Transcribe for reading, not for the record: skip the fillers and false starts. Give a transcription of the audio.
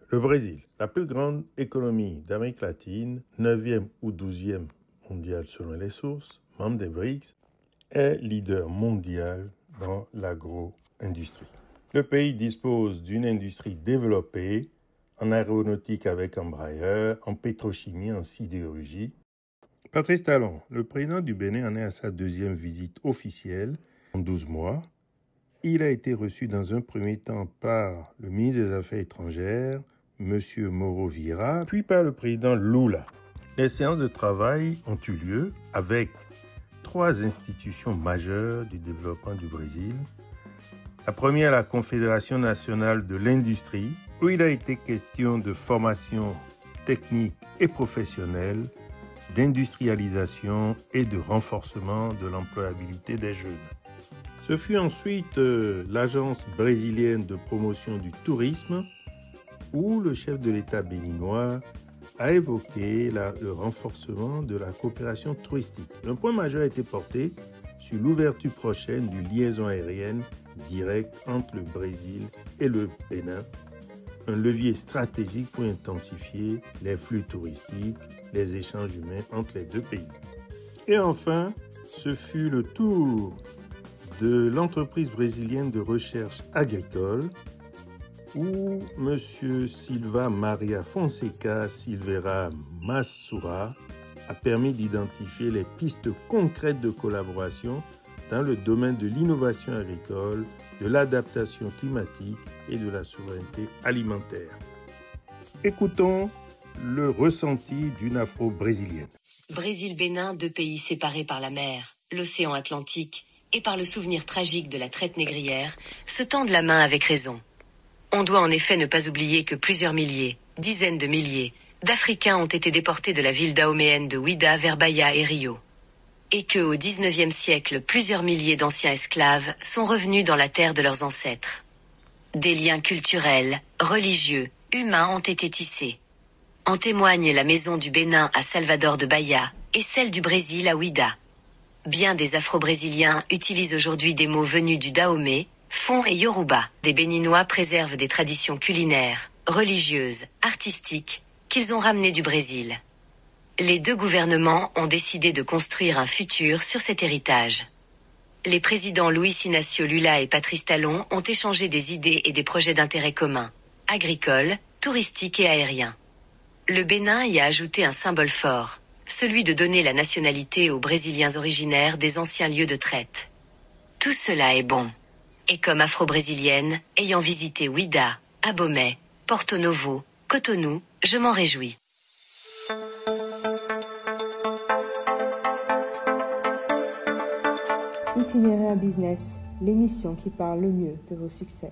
Le Brésil, la plus grande économie d'Amérique latine, 9e ou 12e mondial selon les sources, membre des BRICS, est leader mondial dans l'agro-industrie. Le pays dispose d'une industrie développée en aéronautique avec Embraer, en pétrochimie, en sidérurgie. Patrice Talon, le président du Bénin, en est à sa deuxième visite officielle en 12 mois. Il a été reçu dans un premier temps par le ministre des Affaires étrangères, M. Mauro Vieira, puis par le président Lula. Les séances de travail ont eu lieu avec 3 institutions majeures du développement du Brésil. La première, la Confédération nationale de l'industrie, où il a été question de formation technique et professionnelle, d'industrialisation et de renforcement de l'employabilité des jeunes. Ce fut ensuite l'Agence brésilienne de promotion du tourisme, où le chef de l'État béninois a évoqué le renforcement de la coopération touristique. Un point majeur a été porté sur l'ouverture prochaine d'une liaison aérienne directe entre le Brésil et le Bénin, un levier stratégique pour intensifier les flux touristiques, les échanges humains entre les deux pays. Et enfin, ce fut le tour de l'entreprise brésilienne de recherche agricole où M. Silva Maria Fonseca Silveira Massoura a permis d'identifier les pistes concrètes de collaboration dans le domaine de l'innovation agricole, de l'adaptation climatique et de la souveraineté alimentaire. Écoutons le ressenti d'une afro-brésilienne. Brésil-Bénin, 2 pays séparés par la mer, l'océan Atlantique et par le souvenir tragique de la traite négrière, se tendent la main avec raison. On doit en effet ne pas oublier que plusieurs milliers, dizaines de milliers, d'Africains ont été déportés de la ville dahoméenne de Ouida vers Bahia et Rio. Et que, au XIXe siècle, plusieurs milliers d'anciens esclaves sont revenus dans la terre de leurs ancêtres. Des liens culturels, religieux, humains ont été tissés. En témoigne la maison du Bénin à Salvador de Bahia et celle du Brésil à Ouida. Bien des Afro-Brésiliens utilisent aujourd'hui des mots venus du Dahomey, Fon et Yoruba. Des Béninois préservent des traditions culinaires, religieuses, artistiques, qu'ils ont ramenées du Brésil. Les 2 gouvernements ont décidé de construire un futur sur cet héritage. Les présidents Luis Inácio Lula et Patrice Talon ont échangé des idées et des projets d'intérêt commun, agricoles, touristiques et aériens. Le Bénin y a ajouté un symbole fort, celui de donner la nationalité aux Brésiliens originaires des anciens lieux de traite. Tout cela est bon. Et comme afro-brésilienne, ayant visité Ouida, Abomey, Porto Novo, Cotonou, je m'en réjouis. Itinéraire Business, l'émission qui parle le mieux de vos succès.